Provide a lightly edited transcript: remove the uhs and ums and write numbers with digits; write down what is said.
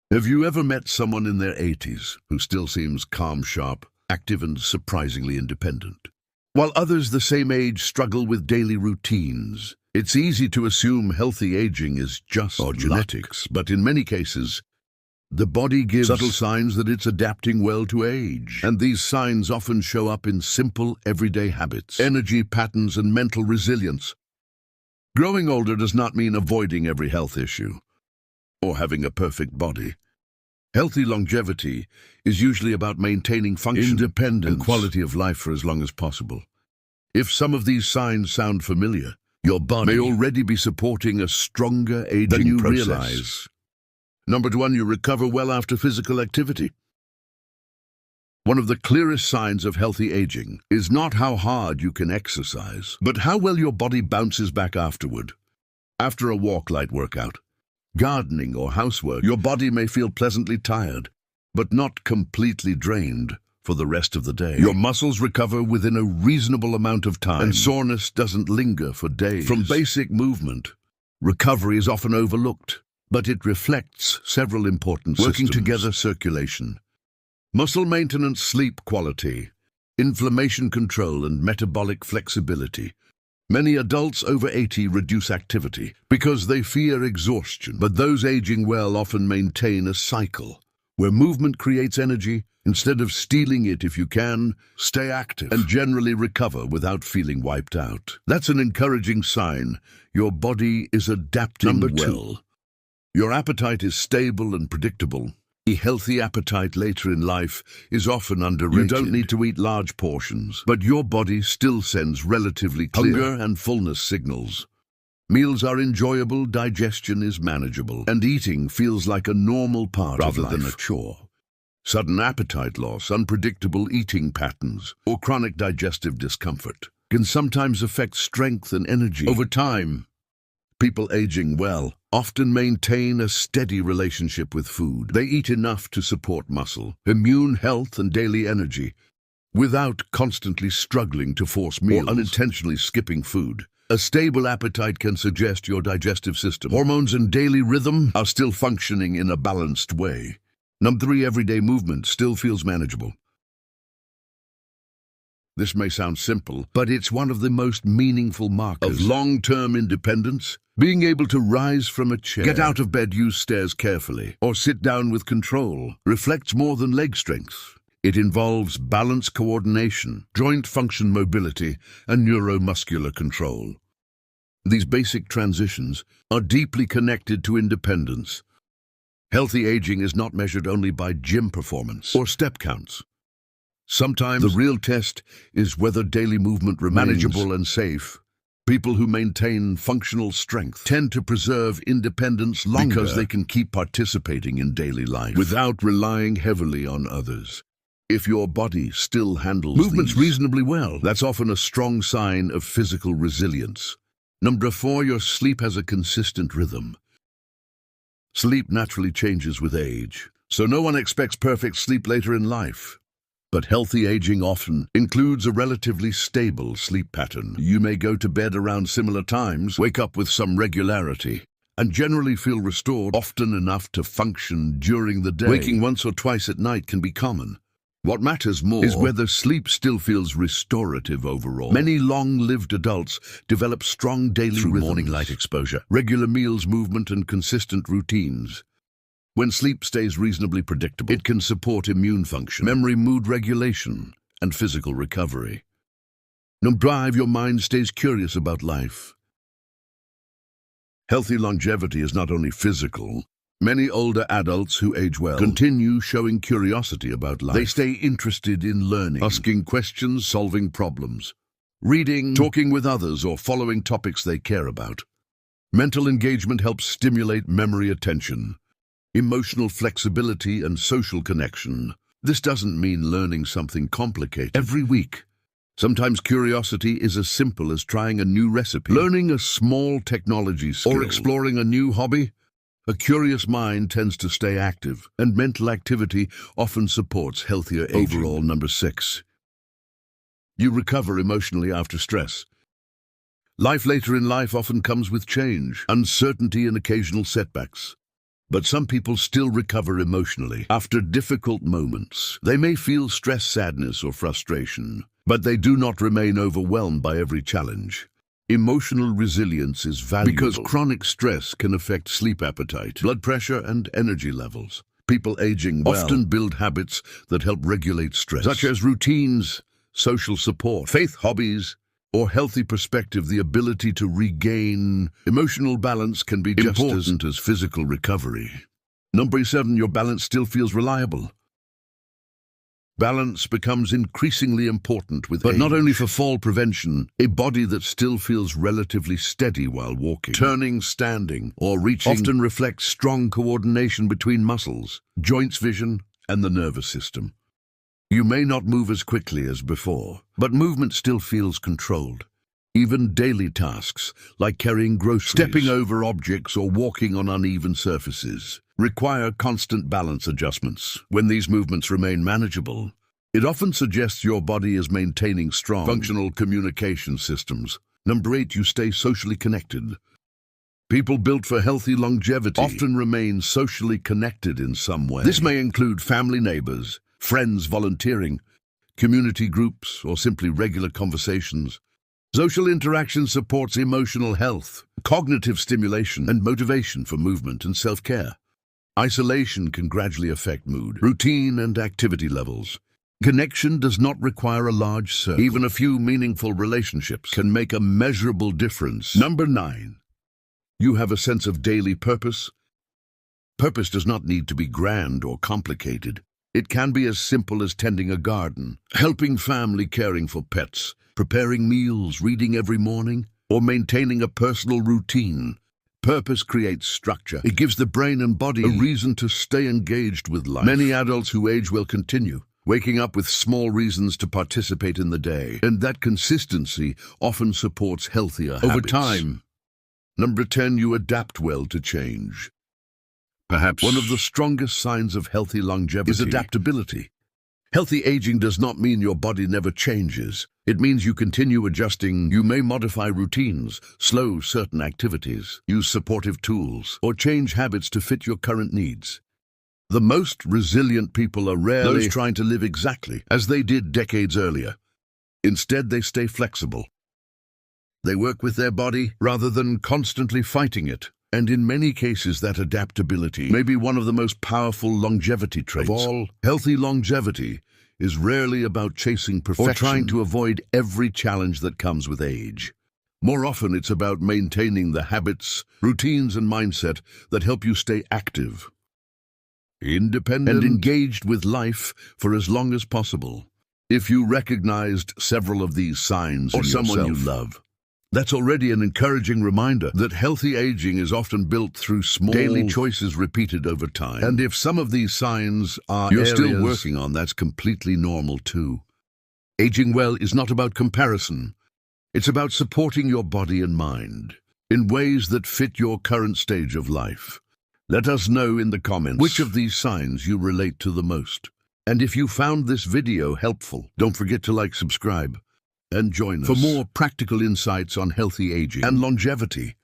Have you ever met someone in their 80s who still seems calm, sharp, active, and surprisingly independent? While others the same age struggle with daily routines, it's easy to assume healthy aging is just genetics, but in many cases, the body gives subtle signs that it's adapting well to age. And these signs often show up in simple, everyday habits, energy patterns, and mental resilience. Growing older does not mean avoiding every health issue or having a perfect body. Healthy longevity is usually about maintaining function, independence, and quality of life for as long as possible. If some of these signs sound familiar, your body may already be supporting a stronger aging than you realize. Number 1, you recover well after physical activity. One of the clearest signs of healthy aging is not how hard you can exercise, but how well your body bounces back afterward. After a walk, light workout, gardening, or housework, your body may feel pleasantly tired, but not completely drained for the rest of the day. Your muscles recover within a reasonable amount of time, and soreness doesn't linger for days. From basic movement, recovery is often overlooked, but it reflects several important systems working together: circulation, muscle maintenance, sleep quality, inflammation control, and metabolic flexibility. Many adults over 80 reduce activity because they fear exhaustion, but those aging well often maintain a cycle where movement creates energy. Instead of stealing it, if you can, stay active and generally recover without feeling wiped out. That's an encouraging sign. Your body is adapting well. Number 2, your appetite is stable and predictable. A healthy appetite later in life is often underrated. You don't need to eat large portions, but your body still sends relatively clear hunger and fullness signals. Meals are enjoyable, digestion is manageable, and eating feels like a normal part of life rather than a chore. Sudden appetite loss, unpredictable eating patterns, or chronic digestive discomfort can sometimes affect strength and energy. Over time, people aging well often maintain a steady relationship with food. They eat enough to support muscle, immune health, and daily energy, without constantly struggling to force meals or unintentionally skipping food. A stable appetite can suggest your digestive system, hormones, and daily rhythm are still functioning in a balanced way. Number 3, everyday movement still feels manageable. This may sound simple, but it's one of the most meaningful markers of long-term independence. Being able to rise from a chair, get out of bed, use stairs carefully, or sit down with control reflects more than leg strength. It involves balance, coordination, joint function, mobility, and neuromuscular control. These basic transitions are deeply connected to independence. Healthy aging is not measured only by gym performance or step counts. Sometimes the real test is whether daily movement remains manageable and safe. People who maintain functional strength tend to preserve independence longer because they can keep participating in daily life without relying heavily on others. If your body still handles movements reasonably well, that's often a strong sign of physical resilience. Number 4, your sleep has a consistent rhythm. Sleep naturally changes with age, so no one expects perfect sleep later in life. But healthy aging often includes a relatively stable sleep pattern. You may go to bed around similar times, wake up with some regularity, and generally feel restored often enough to function during the day. Waking once or twice at night can be common. What matters more is whether sleep still feels restorative overall. Many long-lived adults develop strong daily rhythms, morning light exposure, regular meals, movement, and consistent routines. When sleep stays reasonably predictable, it can support immune function, memory, mood regulation, and physical recovery. Number 5, your mind stays curious about life. Healthy longevity is not only physical. Many older adults who age well continue showing curiosity about life. They stay interested in learning, asking questions, solving problems, reading, talking with others, or following topics they care about. Mental engagement helps stimulate memory, attention, emotional flexibility, and social connection. This doesn't mean learning something complicated every week. Sometimes curiosity is as simple as trying a new recipe, learning a small technology skill, or exploring a new hobby. A curious mind tends to stay active, and mental activity often supports healthier aging. Overall, number 6, you recover emotionally after stress. Life later in life often comes with change, uncertainty, and occasional setbacks. But some people still recover emotionally after difficult moments. They may feel stress, sadness, or frustration, but they do not remain overwhelmed by every challenge. Emotional resilience is valuable because chronic stress can affect sleep appetite, blood pressure, and energy levels. People aging well often build habits that help regulate stress, such as routines, social support, faith, hobbies, or healthy perspective. The ability to regain emotional balance can be just as important as physical recovery. Number 7, your balance still feels reliable. Balance becomes increasingly important with age. But not only for fall prevention, a body that still feels relatively steady while walking, turning, standing, or reaching often reflects strong coordination between muscles, joints, vision, and the nervous system. You may not move as quickly as before, but movement still feels controlled. Even daily tasks, like carrying groceries, stepping over objects, or walking on uneven surfaces, require constant balance adjustments. When these movements remain manageable, it often suggests your body is maintaining strong, functional communication systems. Number 8, you stay socially connected. People built for healthy longevity often remain socially connected in some way. This may include family, neighbors, friends, volunteering, community groups, or simply regular conversations. Social interaction supports emotional health, cognitive stimulation, and motivation for movement and self-care. Isolation can gradually affect mood, routine, and activity levels. Connection does not require a large circle. Even a few meaningful relationships can make a measurable difference. Number 9, you have a sense of daily purpose. Purpose does not need to be grand or complicated. It can be as simple as tending a garden, helping family, caring for pets, preparing meals, reading every morning, or maintaining a personal routine. Purpose creates structure. It gives the brain and body a reason to stay engaged with life. Many adults who age will continue, waking up with small reasons to participate in the day, and that consistency often supports healthier habits. Over time, Number 10, you adapt well to change. Perhaps one of the strongest signs of healthy longevity is adaptability. Healthy aging does not mean your body never changes. It means you continue adjusting. You may modify routines, slow certain activities, use supportive tools, or change habits to fit your current needs. The most resilient people are rarely those trying to live exactly as they did decades earlier. Instead, they stay flexible. They work with their body rather than constantly fighting it. And in many cases, that adaptability may be one of the most powerful longevity traits of all. Healthy longevity is rarely about chasing perfection or trying to avoid every challenge that comes with age. More often, it's about maintaining the habits, routines, and mindset that help you stay active, independent, and engaged with life for as long as possible. If you recognized several of these signs in someone you love, that's already an encouraging reminder that healthy aging is often built through small daily choices repeated over time. And if some of these signs are you're still working on, that's completely normal too. Aging well is not about comparison. It's about supporting your body and mind in ways that fit your current stage of life. Let us know in the comments which of these signs you relate to the most. And if you found this video helpful, don't forget to like, subscribe, and join us for more practical insights on healthy aging and longevity.